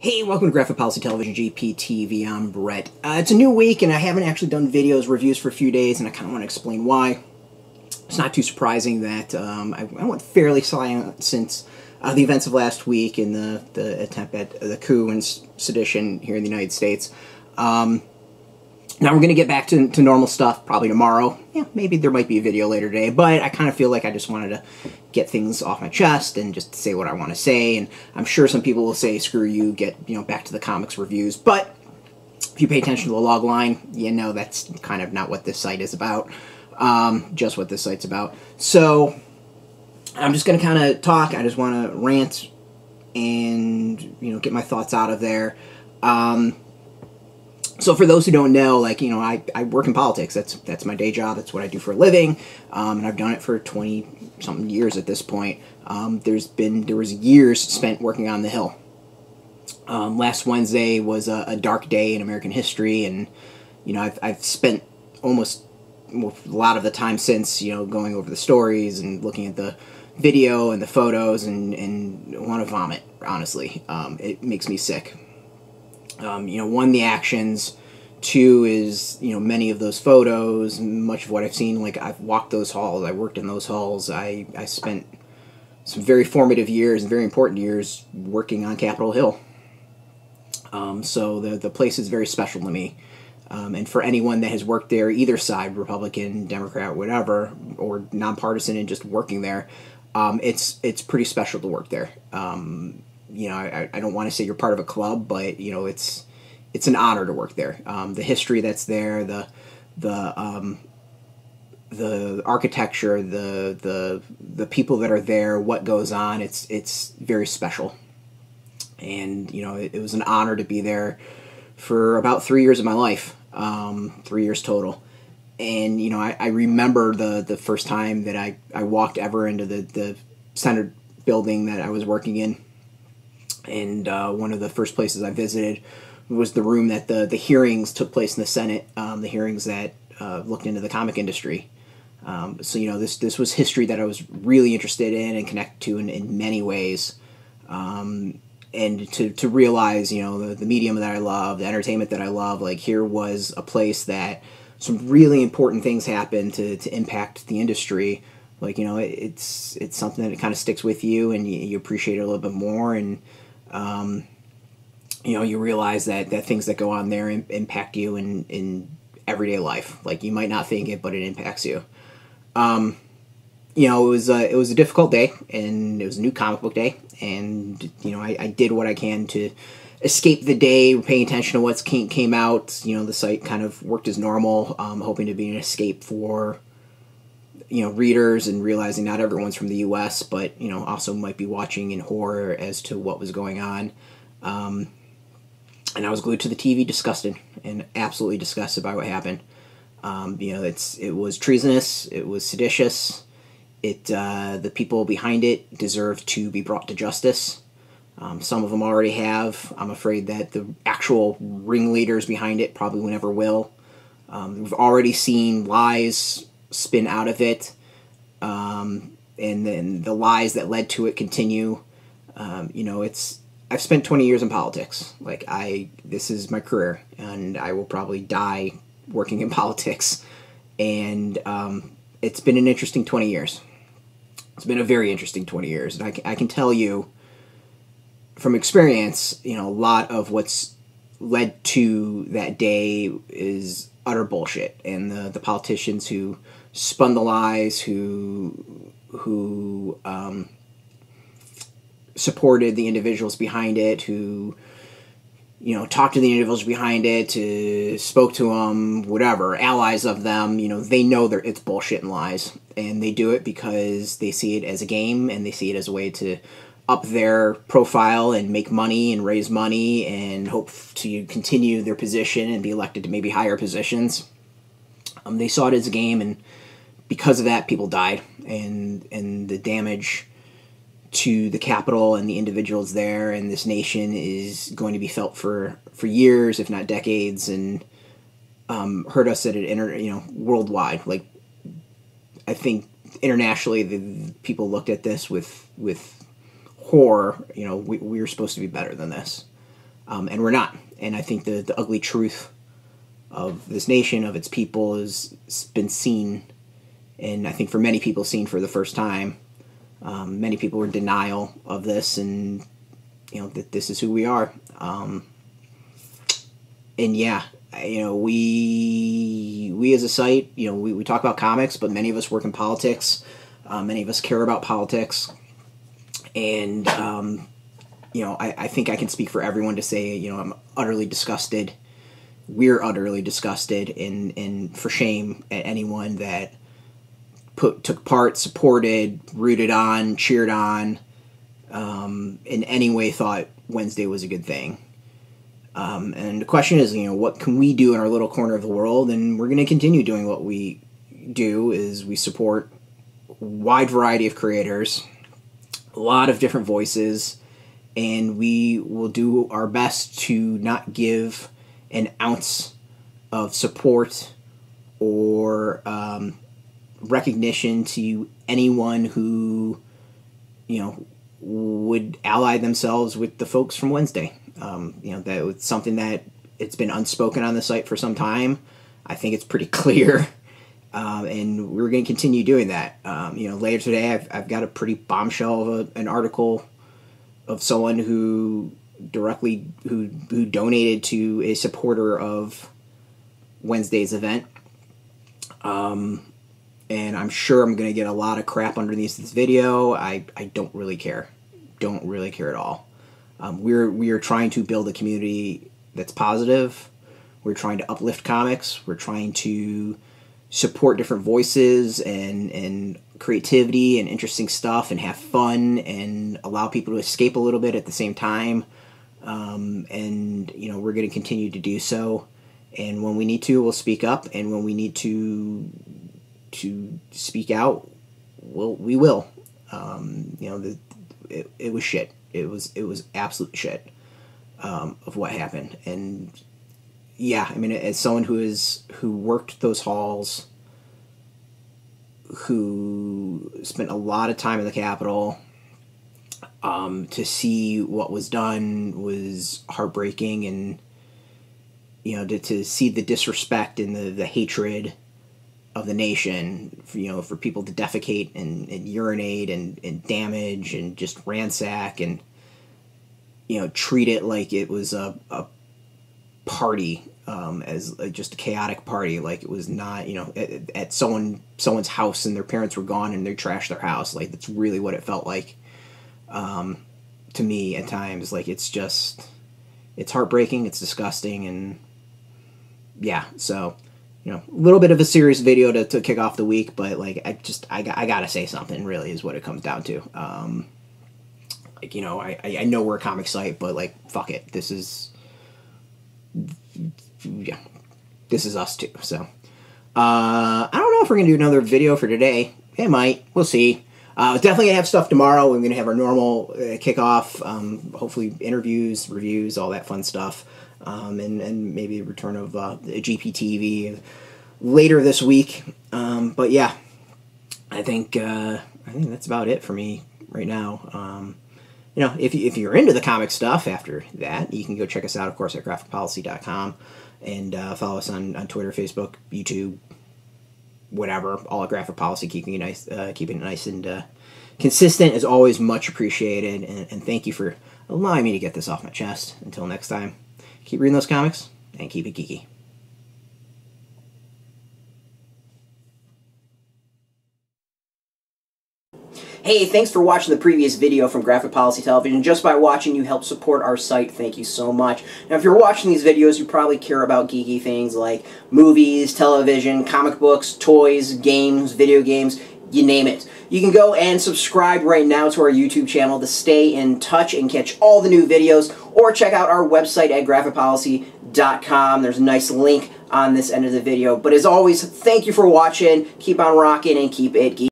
Hey, welcome to Graphic Policy Television, GPTV. I'm Brett. It's a new week, and I haven't actually done reviews for a few days, and I kind of want to explain why. It's not too surprising that I went fairly silent since the events of last week and the attempt at the coup and sedition here in the United States. Now we're going to get back to normal stuff probably tomorrow. Yeah, maybe there might be a video later today, but I kind of feel like I just wanted to get things off my chest and just say what I want to say. And I'm sure some people will say, screw you, get back to the comics reviews. But if you pay attention to the log line, you know that's kind of not what this site is about. Just what this site's about. So I'm just going to kind of talk. I just want to rant and get my thoughts out of there. So for those who don't know, I work in politics. That's my day job. That's what I do for a living, and I've done it for 20-something years at this point. There was years spent working on the Hill. Last Wednesday was a dark day in American history, and I've spent almost a lot of the time since going over the stories and looking at the video and the photos and want to vomit. Honestly, it makes me sick. One, the actions. Two is, many of those photos, much of what I've seen. Like, I've walked those halls, I worked in those halls, I spent some very formative years and very important years working on Capitol Hill. So the place is very special to me. And for anyone that has worked there, either side, Republican, Democrat, whatever, or nonpartisan and just working there, it's pretty special to work there. I don't want to say you're part of a club, but it's an honor to work there. The history that's there, the architecture, the people that are there, what goes on, it's very special. And it was an honor to be there for about 3 years of my life, 3 years total. And I remember the first time that I walked ever into the Senate building that I was working in. And one of the first places I visited was the room that the hearings took place in the Senate, the hearings that looked into the comic industry. So this was history that I was really interested in and connected to in many ways. And to realize, the medium that I love, the entertainment that I love, like, here was a place that some really important things happened to impact the industry. Like, it's something that kind of sticks with you, and you appreciate it a little bit more, and you realize that things that go on there impact you in everyday life. Like, you might not think it, but it impacts you. It was a difficult day, and it was a new comic book day, and I did what I can to escape the day, paying attention to what came out. The site kind of worked as normal, hoping to be an escape for readers, and realizing not everyone's from the U.S., but also might be watching in horror as to what was going on. And I was glued to the TV, disgusted, and absolutely disgusted by what happened. It was treasonous, it was seditious. The people behind it deserve to be brought to justice. Some of them already have. I'm afraid that the actual ringleaders behind it probably never will. We've already seen lies spin out of it, and then the lies that led to it continue. I've spent 20 years in politics. This is my career, and I will probably die working in politics. And it's been an interesting 20 years. It's been a very interesting 20 years, and I can tell you from experience, a lot of what's led to that day is utter bullshit, and the politicians who spun the lies, who supported the individuals behind it, who talked to the individuals behind it, spoke to them, whatever, allies of them, they know it's bullshit and lies, and they do it because they see it as a game, and they see it as a way to up their profile and make money and raise money and hope to continue their position and be elected to maybe higher positions. They saw it as a game, and because of that, people died, and the damage to the Capitol and the individuals there and this nation is going to be felt for years, if not decades, and hurt us at worldwide. Like, I think internationally, the people looked at this with horror. We were supposed to be better than this. and we're not. And I think the ugly truth of this nation, of its people, has been seen, and I think for many people seen for the first time. Many people were in denial of this, and that this is who we are. And yeah, we as a site, we talk about comics, but many of us work in politics. Many of us care about politics, and I think I can speak for everyone to say, I'm utterly disgusted. We're utterly disgusted, and for shame at anyone that took part, supported, rooted on, cheered on, in any way thought Wednesday was a good thing. And the question is, what can we do in our little corner of the world? And we're going to continue doing what we do, is we support a wide variety of creators, a lot of different voices, and we will do our best to not give an ounce of support or recognition to anyone who, would ally themselves with the folks from Wednesday. That was something that it's been unspoken on the site for some time. I think it's pretty clear, and we're going to continue doing that. Later today, I've got a pretty bombshell of an article of someone who donated to a supporter of Wednesday's event. And I'm sure I'm going to get a lot of crap underneath this video. I don't really care. Don't really care at all. We are trying to build a community that's positive. We're trying to uplift comics. We're trying to support different voices and creativity and interesting stuff, and have fun and allow people to escape a little bit at the same time. And we're going to continue to do so. And when we need to, we'll speak up. And when we need to speak out, we will. It was shit. It was absolute shit of what happened. And yeah, as someone who worked those halls, who spent a lot of time in the Capitol, to see what was done was heartbreaking, and to see the disrespect and the hatred of the nation, for people to defecate and urinate and damage and just ransack and treat it like it was a party, as just a chaotic party, like it was not, at someone's house and their parents were gone and they trashed their house. Like, that's really what it felt like to me at times. Like, it's heartbreaking, it's disgusting, and yeah, so a little bit of a serious video to kick off the week, but like I gotta say something, really, is what it comes down to. I know we're a comic site, but like, fuck it, this is us too. So I don't know if we're gonna do another video for today. It might, we'll see. Definitely gonna have stuff tomorrow. We're gonna have our normal kickoff, hopefully interviews, reviews, all that fun stuff. And maybe a return of GPTV later this week. But yeah, I think that's about it for me right now. If you're into the comic stuff after that, you can go check us out, of course, at graphicpolicy.com, and follow us on Twitter, Facebook, YouTube, whatever. All at Graphic Policy, keeping it nice and consistent is always much appreciated. And thank you for allowing me to get this off my chest. Until next time. Keep reading those comics, and keep it geeky. Hey, thanks for watching the previous video from Graphic Policy Television. Just by watching, you help support our site. Thank you so much. Now, if you're watching these videos, you probably care about geeky things like movies, television, comic books, toys, games, video games, you name it. You can go and subscribe right now to our YouTube channel to stay in touch and catch all the new videos, or check out our website at graphicpolicy.com. There's a nice link on this end of the video. But as always, thank you for watching. Keep on rocking and keep it geeky.